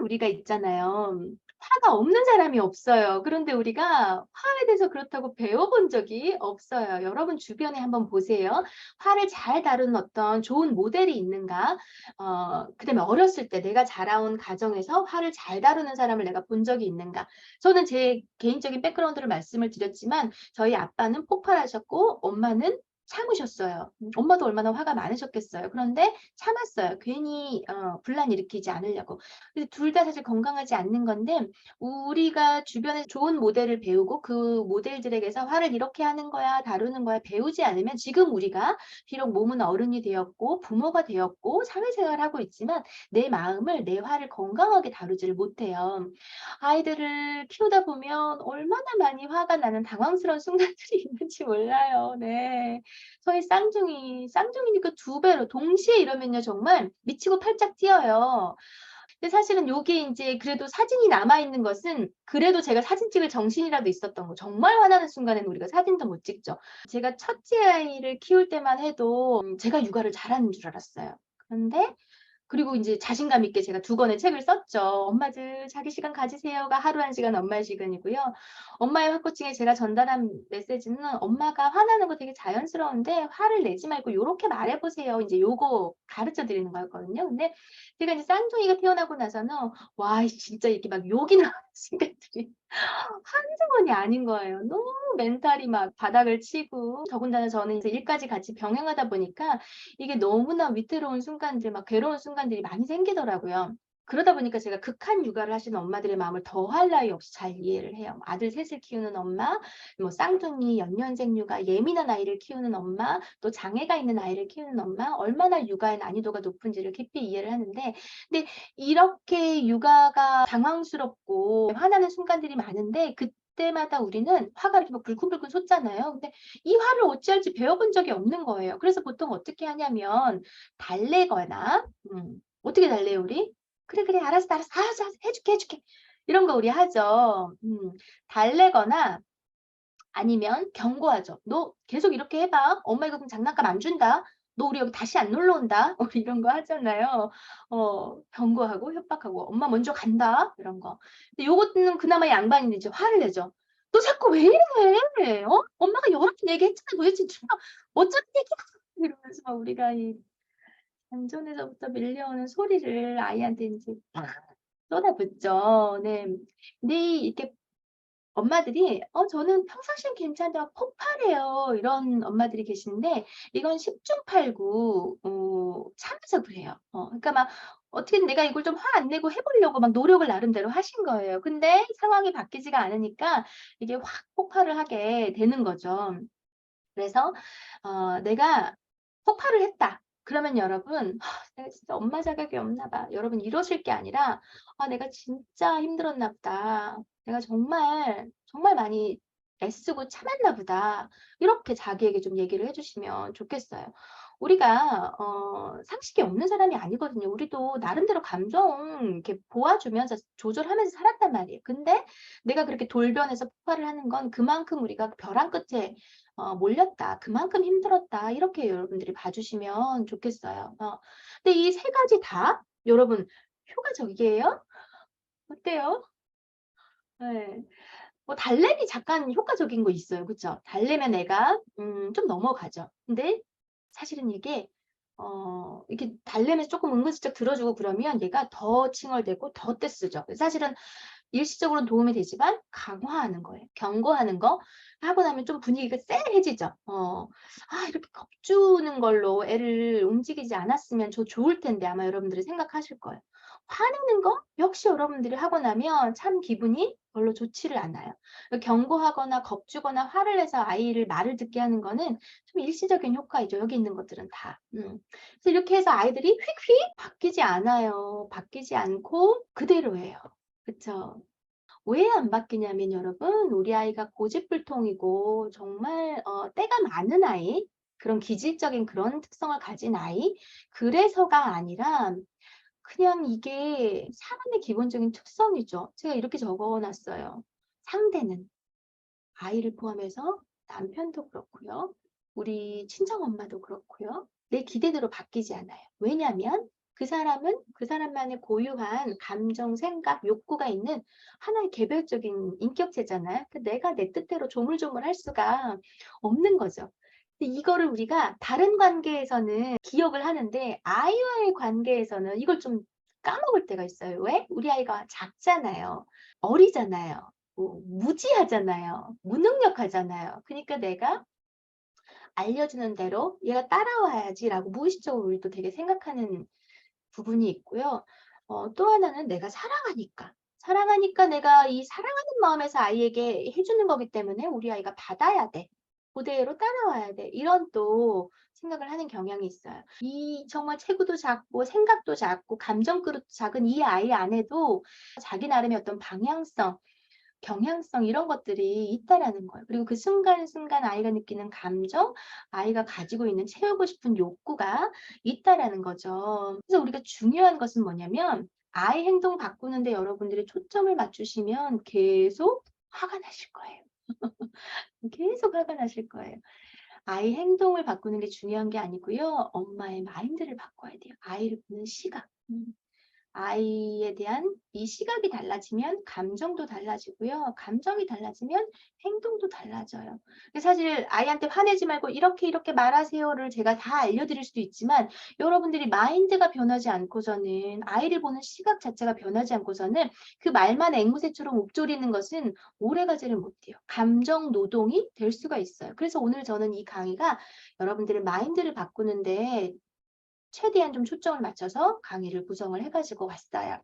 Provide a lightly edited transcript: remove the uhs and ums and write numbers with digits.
우리가 있잖아요. 화가 없는 사람이 없어요. 그런데 우리가 화에 대해서 그렇다고 배워본 적이 없어요. 여러분 주변에 한번 보세요. 화를 잘 다루는 어떤 좋은 모델이 있는가? 그다음에 어렸을 때 내가 자라온 가정에서 화를 잘 다루는 사람을 내가 본 적이 있는가? 저는 제 개인적인 백그라운드를 말씀을 드렸지만 저희 아빠는 폭발하셨고 엄마는 참으셨어요. 엄마도 얼마나 화가 많으셨겠어요. 그런데 참았어요. 괜히 분란 일으키지 않으려고. 근데 둘 다 사실 건강하지 않는 건데 우리가 주변에 좋은 모델을 배우고 그 모델들에게서 "화를 이렇게 하는 거야. 다루는 거야." 배우지 않으면 지금 우리가 비록 몸은 어른이 되었고 부모가 되었고 사회생활을 하고 있지만 내 마음을 내 화를 건강하게 다루지를 못해요. 아이들을 키우다 보면 얼마나 많이 화가 나는 당황스러운 순간들이 있는지 몰라요. 네. 저희 쌍둥이니까 두 배로 동시에 이러면요 정말 미치고 팔짝 뛰어요. 근데 사실은 요게 인제 그래도 사진이 남아 있는 것은 그래도 제가 사진 찍을 정신이라도 있었던 거. 정말 화나는 순간에는 우리가 사진도 못 찍죠. 제가 첫째 아이를 키울 때만 해도 제가 육아를 잘하는 줄 알았어요. 그런데 그리고 인제 자신감 있게 제가 두 권의 책을 썼죠. "엄마들 자기 시간 가지세요."가 하루 한 시간 엄마의 시간이고요. 엄마의 화코칭에 제가 전달한 메시지는 "엄마가 화나는 거 되게 자연스러운데 화를 내지 말고 요렇게 말해 보세요." 인제 요거 가르쳐 드리는 거였거든요. 근데 제가 이제 쌍둥이가 태어나고 나서는 와 진짜 이렇게 막 욕이 나오는 순간들이 한두 번이 아닌 거예요. 너무 멘탈이 막 바닥을 치고 더군다나 저는 이제 일까지 같이 병행하다 보니까 이게 너무나 위태로운 순간들 막 괴로운 순간들이 많이 생기더라고요. 그러다 보니까 제가 극한 육아를 하시는 엄마들의 마음을 더할 나위 없이 잘 이해를 해요. 아들 셋을 키우는 엄마, 뭐 쌍둥이, 연년생 육아, 예민한 아이를 키우는 엄마, 또 장애가 있는 아이를 키우는 엄마, 얼마나 육아의 난이도가 높은지를 깊이 이해를 하는데 근데 이렇게 육아가 당황스럽고 화나는 순간들이 많은데 그때마다 우리는 화가 이렇게 막 불끈불끈 솟잖아요. 근데 이 화를 어찌할지 배워본 적이 없는 거예요. 그래서 보통 어떻게 하냐면 달래거나 어떻게 달래요 우리? "그래, 그래. 알았어, 알았어. 알았어, 알았어. 해 줄게, 해 줄게." 이런 거 우리 하죠. 달래거나 아니면 경고하죠. "너 계속 이렇게 해 봐. 엄마 이거 그럼 장난감 안 준다. 너 우리 여기 다시 안 놀러 온다." 우리 이런 거 하잖아요. 경고하고 협박하고 "엄마 먼저 간다." 이런 거. 근데 요거는 그나마 양반인데 이제 화를 내죠. "너 자꾸 왜 이래? 엄마가 여러 번 얘기했잖아. 도대체 네가 어쩌는 얘기야." 이러면서 막 우리가 이 잔존에서부터 밀려오는 소리를 아이한테 인제 막 쏟아붓죠. 네. 근데 이렇게 엄마들이 저는 평상시엔 괜찮다 폭발해요." 이런 엄마들이 계신데 이건 십중팔구 참아서 그래요. 그러니까 막 어떻게든 내가 이걸 좀 화 안 내고 해 보려고 막 노력을 나름대로 하신 거예요. 근데 상황이 바뀌지가 않으니까 이게 확 폭발을 하게 되는 거죠. 그래서 내가 폭발을 했다. 그러면 여러분 '내가 진짜 엄마 자격이 없나 봐.' 여러분 이러실 게 아니라 '아 내가 진짜 힘들었나 보다. 내가 정말, 정말 많이 애쓰고 참았나 보다.' 이렇게 자기에게 좀 얘기를 해 주시면 좋겠어요. 우리가 상식이 없는 사람이 아니거든요. 우리도 나름대로 감정 이렇게 보아주면서 조절하면서 살았단 말이에요. 근데 내가 그렇게 돌변해서 폭발을 하는 건 그만큼 우리가 벼랑 끝에 몰렸다. 그만큼 힘들었다. 이렇게 여러분들이 봐 주시면 좋겠어요. 근데 이 세 가지 다 여러분 효과적이에요? 어때요? 예. 뭐 달래기 잠깐 효과적인 거 있어요. 그쵸? 달래면 애가 좀 넘어가죠. 근데 사실은 이게 이렇게 달래면서 쪼끔 은근슬쩍 들어 주고 그러면 얘가 더 칭얼대고 더 떼쓰죠. 사실은 일시적으로는 도움이 되지만 강화하는 거예요. 경고하는 거 하고 나면 좀 분위기가 쎄해지죠. 이렇게 겁주는 걸로 애를 움직이지 않았으면 좋을 텐데 아마 여러분들이 생각하실 거예요. 화내는 거 역시 여러분들이 하고 나면 참 기분이 별로 좋지를 않아요. 경고하거나 겁주거나 화를 내서 아이를 말을 듣게 하는 거는 좀 일시적인 효과이죠, 여기 있는 것들은 다. 그래서 이렇게 해서 아이들이 휙휙 바뀌지 않아요. 바뀌지 않고 그대로예요. 그쵸? 왜 안 바뀌냐면 여러분 우리 아이가 고집불통이고 정말 때가 많은 아이, 그런 기질적인 그런 특성을 가진 아이 그래서가 아니라 그냥 이게 사람의 기본적인 특성이죠. 제가 이렇게 적어 놨어요. 상대는 아이를 포함해서 남편도 그렇고요. 우리 친정엄마도 그렇고요. 내 기대대로 바뀌지 않아요. 왜냐면 그 사람은 그 사람만의 고유한 감정, 생각, 욕구가 있는 하나의 개별적인 인격체잖아요. 내가 내 뜻대로 조물조물할 수가 없는 거죠. 근데 이거를 우리가 다른 관계에서는 기억을 하는데 아이와의 관계에서는 이걸 좀 까먹을 때가 있어요. 왜? 우리 아이가 작잖아요. 어리잖아요. 무지하잖아요. 무능력하잖아요. 그러니까 내가 알려주는 대로 얘가 따라와야지라고 무의식적으로 우리도 되게 생각하는 부분이 있고요. 또 하나는 내가 사랑하니까. 사랑하니까 내가 이 사랑하는 마음에서 아이에게 해주는 거기 때문에 우리 아이가 받아야 돼. 그대로 따라와야 돼. 이런 또 생각을 하는 경향이 있어요. 이 정말 체구도 작고 생각도 작고 감정 그릇도 작은 이 아이 안에도 자기 나름의 어떤 방향성, 경향성 이런 것들이 있다라는 거예요. 그리고 그 순간순간 아이가 느끼는 감정, 아이가 가지고 있는 채우고 싶은 욕구가 있다라는 거죠. 그래서 우리가 중요한 것은 뭐냐면 아이 행동 바꾸는데 여러분들이 초점을 맞추시면 계속 화가 나실 거예요. 계속 화가 나실 거예요. 아이 행동을 바꾸는 게 중요한 게 아니고요. 엄마의 마인드를 바꿔야 돼요. 아이를 보는 시각. 아이에 대한 이 시각이 달라지면 감정도 달라지고요. 감정이 달라지면 행동도 달라져요. 사실 아이한테 화내지 말고 이렇게 이렇게 말하세요를 제가 다 알려드릴 수도 있지만 여러분들이 마인드가 변하지 않고서는 아이를 보는 시각 자체가 변하지 않고서는 그 말만 앵무새처럼 읊조리는 것은 오래가지를 못해요. 감정 노동이 될 수가 있어요. 그래서 오늘 저는 이 강의가 여러분들의 마인드를 바꾸는데 최대한 좀 초점을 맞춰서 강의를 구성을 해 가지고 왔어요.